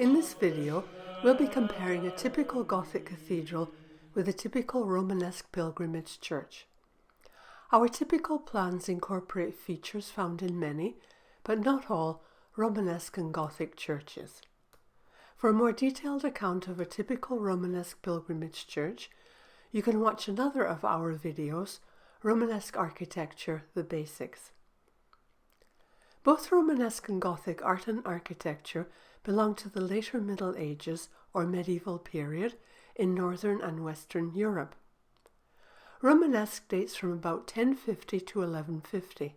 In this video, we'll be comparing a typical Gothic cathedral with a typical Romanesque pilgrimage church. Our typical plans incorporate features found in many, but not all, Romanesque and Gothic churches. For a more detailed account of a typical Romanesque pilgrimage church, you can watch another of our videos, Romanesque Architecture, the Basics. Both Romanesque and Gothic art and architecture belong to the later Middle Ages or medieval period in Northern and Western Europe. Romanesque dates from about 1050 to 1150.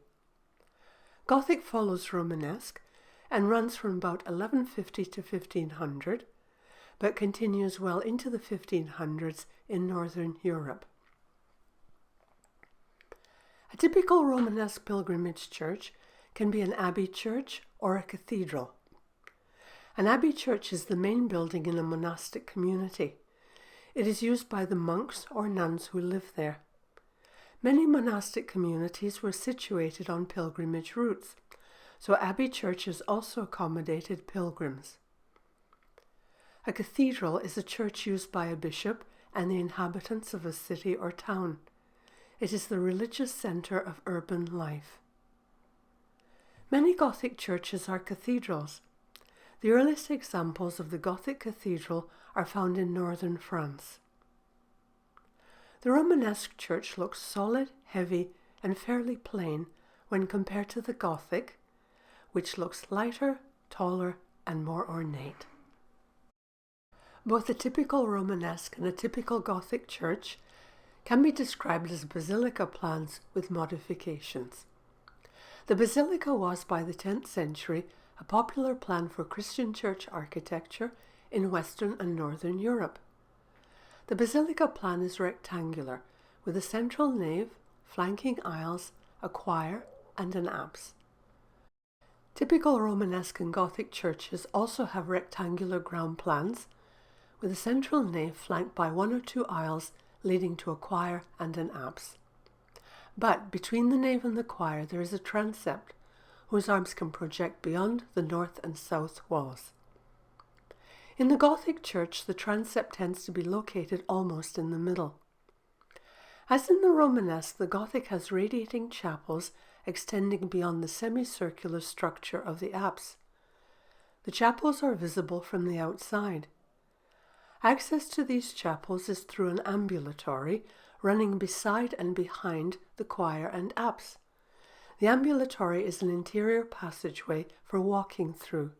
Gothic follows Romanesque and runs from about 1150 to 1500, but continues well into the 1500s in Northern Europe. A typical Romanesque pilgrimage church can be an abbey church or a cathedral. An abbey church is the main building in a monastic community. It is used by the monks or nuns who live there. Many monastic communities were situated on pilgrimage routes, so abbey churches also accommodated pilgrims. A cathedral is a church used by a bishop and the inhabitants of a city or town. It is the religious centre of urban life. Many Gothic churches are cathedrals. The earliest examples of the Gothic cathedral are found in northern France. The Romanesque church looks solid, heavy, and fairly plain when compared to the Gothic, which looks lighter, taller, and more ornate. Both a typical Romanesque and a typical Gothic church can be described as Basilica plans with modifications. The Basilica was, by the 10th century, a popular plan for Christian church architecture in Western and Northern Europe. The Basilica plan is rectangular, with a central nave, flanking aisles, a choir, and an apse. Typical Romanesque and Gothic churches also have rectangular ground plans, with a central nave flanked by one or two aisles leading to a choir and an apse. But between the nave and the choir there is a transept, whose arms can project beyond the north and south walls. In the Gothic church, the transept tends to be located almost in the middle. As in the Romanesque, the Gothic has radiating chapels extending beyond the semicircular structure of the apse. The chapels are visible from the outside. Access to these chapels is through an ambulatory running beside and behind the choir and apse. The ambulatory is an interior passageway for walking through.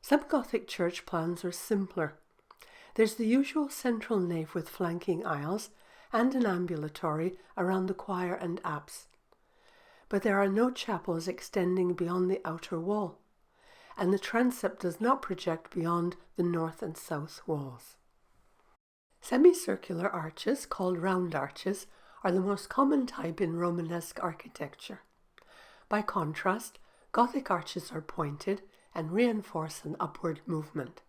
Some Gothic church plans are simpler. There's the usual central nave with flanking aisles and an ambulatory around the choir and apse. But there are no chapels extending beyond the outer wall, and the transept does not project beyond the north and south walls. Semicircular arches, called round arches, are the most common type in Romanesque architecture. By contrast, Gothic arches are pointed and reinforce an upward movement.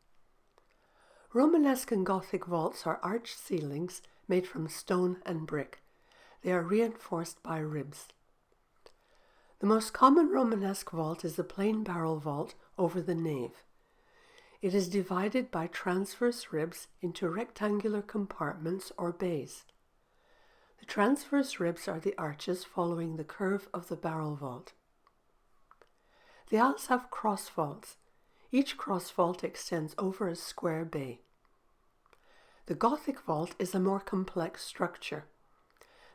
Romanesque and Gothic vaults are arched ceilings made from stone and brick. They are reinforced by ribs. The most common Romanesque vault is the plain barrel vault over the nave. It is divided by transverse ribs into rectangular compartments or bays. The transverse ribs are the arches following the curve of the barrel vault. The aisles have cross vaults. Each cross vault extends over a square bay. The Gothic vault is a more complex structure.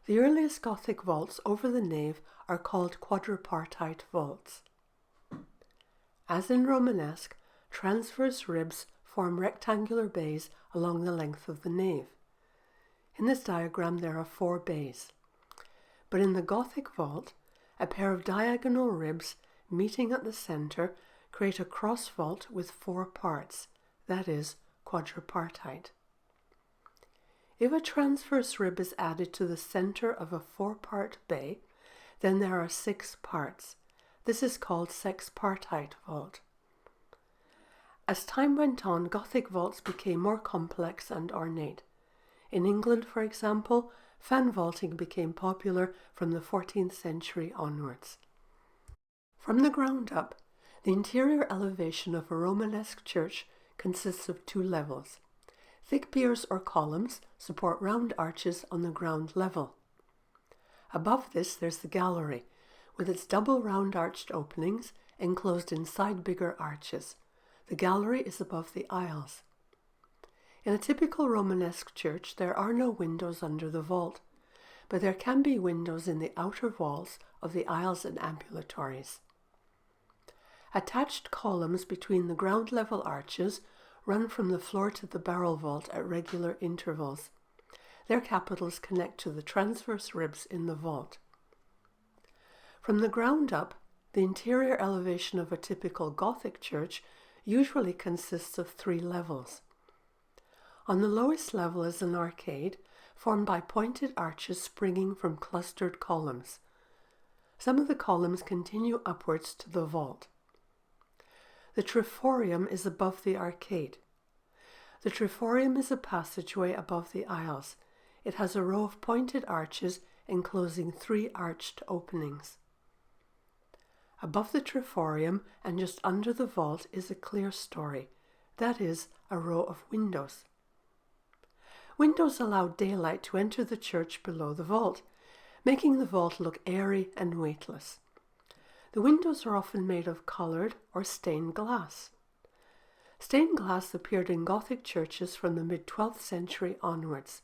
The earliest Gothic vaults over the nave are called quadripartite vaults. As in Romanesque, transverse ribs form rectangular bays along the length of the nave. In this diagram there are 4 bays. But in the Gothic vault, a pair of diagonal ribs meeting at the centre create a cross vault with 4 parts, that is, quadripartite. If a transverse rib is added to the centre of a 4-part bay, then there are 6 parts. This is called sexpartite vault. As time went on, Gothic vaults became more complex and ornate. In England, for example, fan vaulting became popular from the 14th century onwards. From the ground up, The interior elevation of a Romanesque church consists of 2 levels. Thick piers or columns support round arches on the ground level. Above this there's the gallery, with its double round arched openings enclosed inside bigger arches. The gallery is above the aisles. In a typical Romanesque church there are no windows under the vault, but there can be windows in the outer walls of the aisles and ambulatories. Attached columns between the ground level arches run from the floor to the barrel vault at regular intervals. Their capitals connect to the transverse ribs in the vault. From the ground up, the interior elevation of a typical Gothic church usually consists of 3 levels. On the lowest level is an arcade formed by pointed arches springing from clustered columns. Some of the columns continue upwards to the vault. The triforium is above the arcade. The triforium is a passageway above the aisles. It has a row of pointed arches enclosing 3 arched openings. Above the triforium and just under the vault is a clerestory, that is, a row of windows. Windows allow daylight to enter the church below the vault, making the vault look airy and weightless. The windows are often made of coloured or stained glass. Stained glass appeared in Gothic churches from the mid-12th century onwards.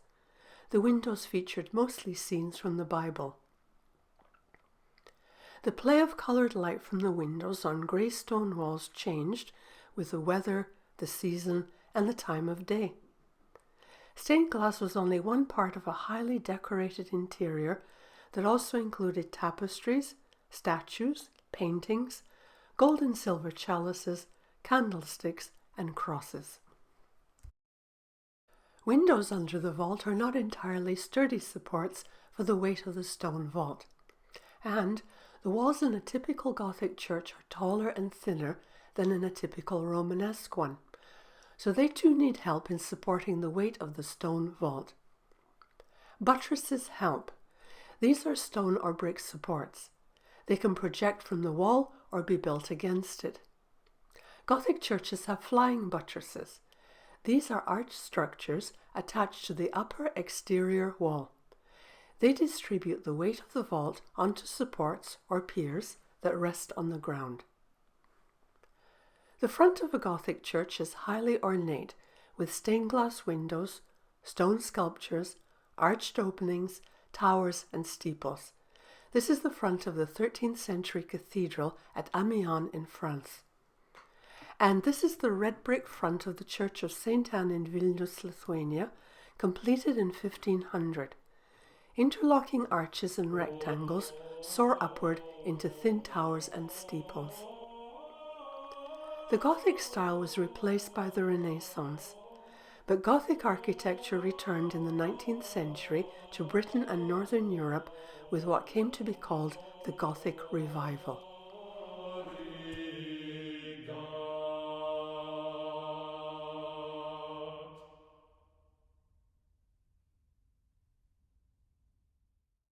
The windows featured mostly scenes from the Bible. The play of coloured light from the windows on grey stone walls changed with the weather, the season, and the time of day. Stained glass was only one part of a highly decorated interior that also included tapestries, statues, paintings, gold and silver chalices, candlesticks, and crosses. Windows under the vault are not entirely sturdy supports for the weight of the stone vault, and the walls in a typical Gothic church are taller and thinner than in a typical Romanesque one, so they too need help in supporting the weight of the stone vault. Buttresses help. These are stone or brick supports. They can project from the wall or be built against it. Gothic churches have flying buttresses. These are arched structures attached to the upper exterior wall. They distribute the weight of the vault onto supports or piers that rest on the ground. The front of a Gothic church is highly ornate, with stained glass windows, stone sculptures, arched openings, towers, and steeples. This is the front of the 13th century cathedral at Amiens in France. And this is the red brick front of the Church of St. Anne in Vilnius, Lithuania, completed in 1500. Interlocking arches and rectangles soar upward into thin towers and steeples. The Gothic style was replaced by the Renaissance, but Gothic architecture returned in the 19th century to Britain and Northern Europe with what came to be called the Gothic Revival.